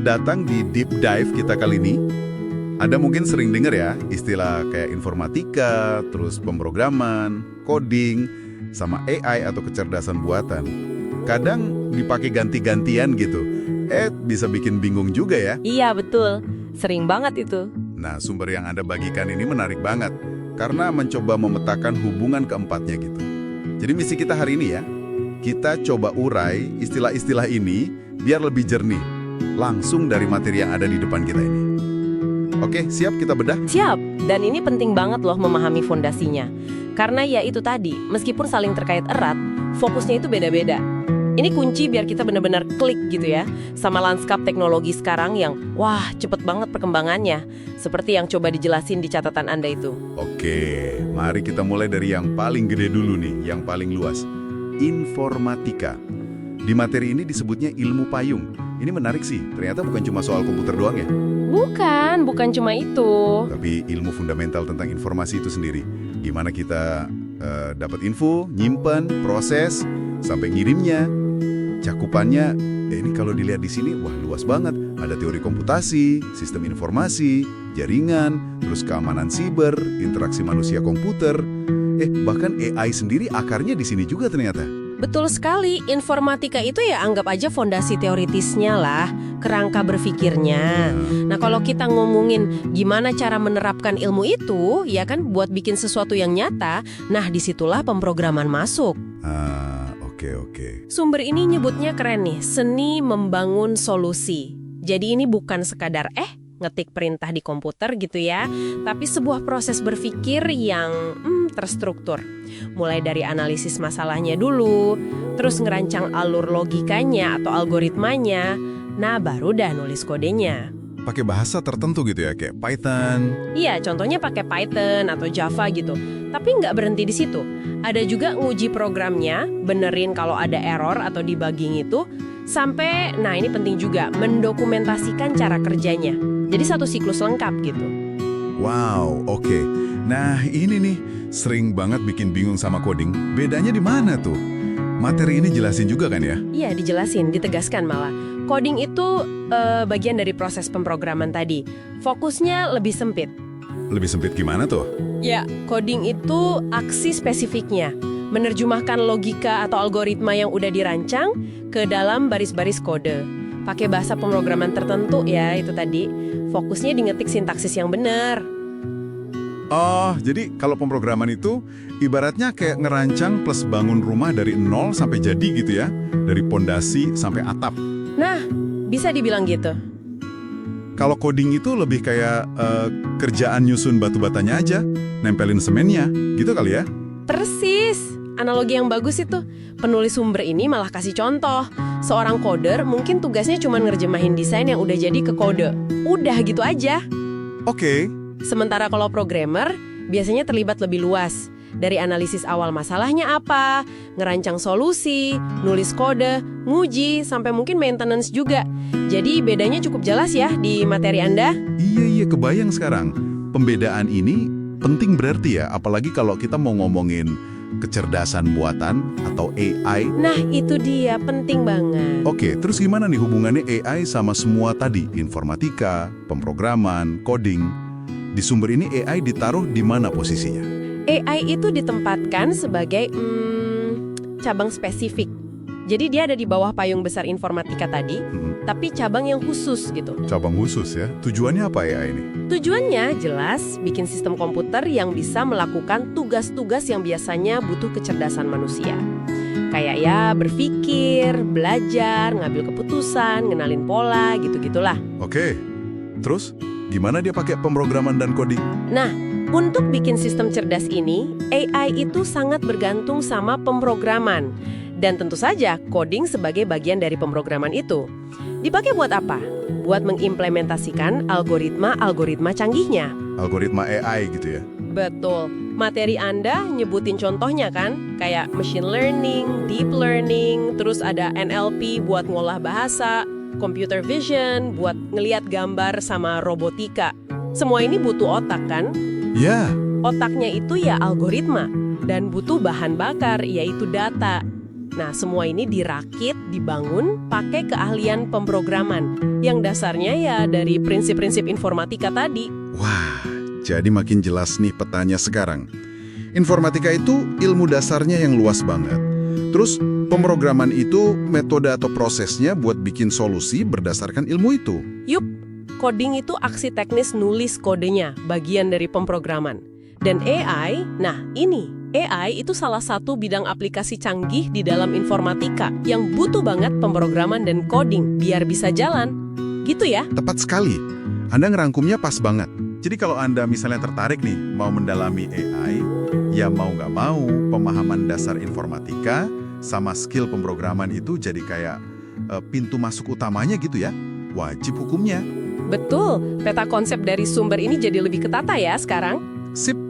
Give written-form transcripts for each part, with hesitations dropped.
datang di Deep Dive kita kali ini. Ada mungkin sering dengar ya istilah kayak informatika, terus pemrograman, coding, sama AI atau kecerdasan buatan. Kadang dipakai ganti-gantian gitu. Bisa bikin bingung juga ya. Iya, betul. Sering banget itu. Nah, sumber yang Anda bagikan ini menarik banget. Karena mencoba memetakan hubungan keempatnya gitu. Jadi misi kita hari ini ya, kita coba urai istilah-istilah ini biar lebih jernih. Langsung dari materi yang ada di depan kita ini. Oke, siap kita bedah? Siap. Dan ini penting banget loh memahami fondasinya. Karena ya itu tadi, meskipun saling terkait erat, fokusnya itu beda-beda. Ini kunci biar kita benar-benar klik gitu ya, sama lanskap teknologi sekarang yang, wah, cepet banget perkembangannya. Seperti yang coba dijelasin di catatan Anda itu. Oke, mari kita mulai dari yang paling gede dulu nih, yang paling luas. Informatika. Di materi ini disebutnya ilmu payung. Ini menarik sih, ternyata bukan cuma soal komputer doang ya. Bukan cuma itu. Tapi ilmu fundamental tentang informasi itu sendiri. Gimana kita dapat info, nyimpen, proses, sampai ngirimnya. Cakupannya, ini kalau dilihat di sini, wah luas banget. Ada teori komputasi, sistem informasi, jaringan, terus keamanan siber, interaksi manusia komputer. Bahkan AI sendiri akarnya di sini juga ternyata. Betul sekali, informatika itu ya anggap aja fondasi teoritisnya lah, kerangka berpikirnya. Nah kalau kita ngomongin gimana cara menerapkan ilmu itu, ya kan buat bikin sesuatu yang nyata, nah disitulah pemrograman masuk. Oke. Sumber ini nyebutnya keren nih, seni membangun solusi. Jadi ini bukan sekadar ngetik perintah di komputer gitu ya, tapi sebuah proses berpikir yang terstruktur. Mulai dari analisis masalahnya dulu, terus ngerancang alur logikanya atau algoritmanya, nah baru dah nulis kodenya. Pakai bahasa tertentu gitu ya, kayak Python. Iya, contohnya pakai Python atau Java gitu. Tapi nggak berhenti di situ. Ada juga nguji programnya, benerin kalau ada error atau debugging itu, sampai, nah ini penting juga, mendokumentasikan cara kerjanya. Jadi satu siklus lengkap gitu. Wow, oke. Nah ini nih, sering banget bikin bingung sama coding. Bedanya di mana tuh? Materi ini jelasin juga kan ya? Iya, dijelasin, ditegaskan malah. Coding itu bagian dari proses pemrograman tadi. Fokusnya lebih sempit. Lebih sempit gimana tuh? Ya, coding itu aksi spesifiknya. Menerjemahkan logika atau algoritma yang udah dirancang ke dalam baris-baris kode. Pakai bahasa pemrograman tertentu ya, itu tadi. Fokusnya di ngetik sintaksis yang benar. Oh, jadi kalau pemrograman itu ibaratnya kayak ngerancang plus bangun rumah dari nol sampai jadi gitu ya? Dari pondasi sampai atap. Nah, bisa dibilang gitu. Kalau coding itu lebih kayak kerjaan nyusun batu batanya aja, nempelin semennya, gitu kali ya? Persis, analogi yang bagus itu. Penulis sumber ini malah kasih contoh. Seorang coder mungkin tugasnya cuma ngerjemahin desain yang udah jadi ke kode. Udah gitu aja. Oke. Sementara kalau programmer, biasanya terlibat lebih luas. Dari analisis awal masalahnya apa, ngerancang solusi, nulis kode, nguji, sampai mungkin maintenance juga. Jadi bedanya cukup jelas ya di materi Anda? Iya, kebayang sekarang. Pembedaan ini penting berarti ya, apalagi kalau kita mau ngomongin kecerdasan buatan atau AI. Nah, itu dia, penting banget. Oke, terus gimana nih hubungannya AI sama semua tadi? Informatika, pemrograman, coding. Di sumber ini AI ditaruh di mana posisinya? AI itu ditempatkan sebagai cabang spesifik. Jadi dia ada di bawah payung besar informatika tadi, tapi cabang yang khusus gitu. Cabang khusus ya? Tujuannya apa AI ini? Tujuannya jelas, bikin sistem komputer yang bisa melakukan tugas-tugas yang biasanya butuh kecerdasan manusia. Kayak ya berpikir, belajar, ngambil keputusan, ngenalin pola, gitu-gitulah. Oke, terus gimana dia pakai pemrograman dan coding? Nah, untuk bikin sistem cerdas ini, AI itu sangat bergantung sama pemrograman. Dan tentu saja, coding sebagai bagian dari pemrograman itu. Dipakai buat apa? Buat mengimplementasikan algoritma-algoritma canggihnya. Algoritma AI gitu ya? Betul. Materi Anda nyebutin contohnya kan? Kayak machine learning, deep learning, terus ada NLP buat ngolah bahasa, computer vision buat ngeliat gambar sama robotika. Semua ini butuh otak kan? Ya. Otaknya itu ya algoritma dan butuh bahan bakar yaitu data. Nah, semua ini dirakit, dibangun, pakai keahlian pemrograman, yang dasarnya ya dari prinsip-prinsip informatika tadi. Wah, jadi makin jelas nih petanya sekarang. Informatika itu ilmu dasarnya yang luas banget. Terus, pemrograman itu metode atau prosesnya buat bikin solusi berdasarkan ilmu itu. Yup, coding itu aksi teknis nulis kodenya, bagian dari pemrograman. Dan AI, nah ini, AI itu salah satu bidang aplikasi canggih di dalam informatika yang butuh banget pemrograman dan coding biar bisa jalan. Gitu ya? Tepat sekali. Anda ngerangkumnya pas banget. Jadi kalau Anda misalnya tertarik nih mau mendalami AI, ya mau nggak mau pemahaman dasar informatika sama skill pemrograman itu jadi kayak pintu masuk utamanya gitu ya. Wajib hukumnya. Betul, peta konsep dari sumber ini jadi lebih ketata ya sekarang. Sip.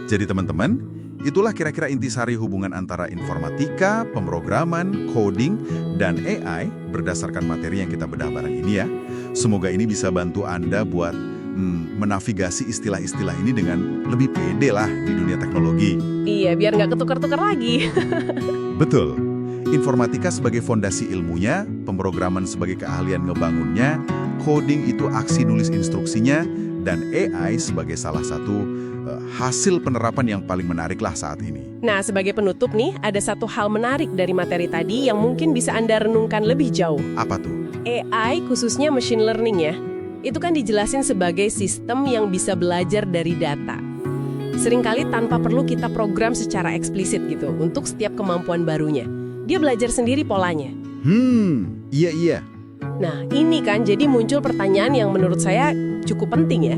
Jadi teman-teman, itulah kira-kira intisari hubungan antara informatika, pemrograman, coding, dan AI berdasarkan materi yang kita bedah bareng ini ya. Semoga ini bisa bantu Anda buat menavigasi istilah-istilah ini dengan lebih pede lah di dunia teknologi. Iya, biar nggak ketukar-tukar lagi. Betul. Informatika sebagai fondasi ilmunya, pemrograman sebagai keahlian ngebangunnya, coding itu aksi nulis instruksinya, dan AI sebagai salah satu hasil penerapan yang paling menarik lah saat ini. Nah, sebagai penutup nih, ada satu hal menarik dari materi tadi yang mungkin bisa Anda renungkan lebih jauh. Apa tuh? AI, khususnya machine learning ya, itu kan dijelasin sebagai sistem yang bisa belajar dari data. Seringkali tanpa perlu kita program secara eksplisit gitu, untuk setiap kemampuan barunya. Dia belajar sendiri polanya. Iya. Nah, ini kan jadi muncul pertanyaan yang menurut saya cukup penting ya.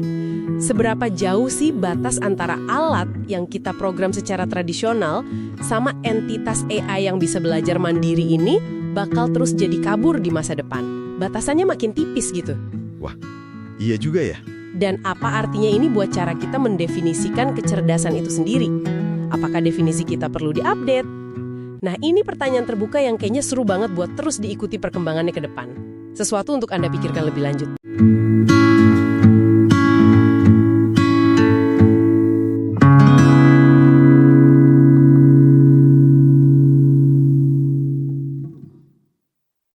Seberapa jauh sih batas antara alat yang kita program secara tradisional sama entitas AI yang bisa belajar mandiri ini bakal terus jadi kabur di masa depan? Batasannya makin tipis gitu. Wah, iya juga ya. Dan apa artinya ini buat cara kita mendefinisikan kecerdasan itu sendiri? Apakah definisi kita perlu diupdate? Nah, ini pertanyaan terbuka yang kayaknya seru banget buat terus diikuti perkembangannya ke depan. Sesuatu untuk Anda pikirkan lebih lanjut.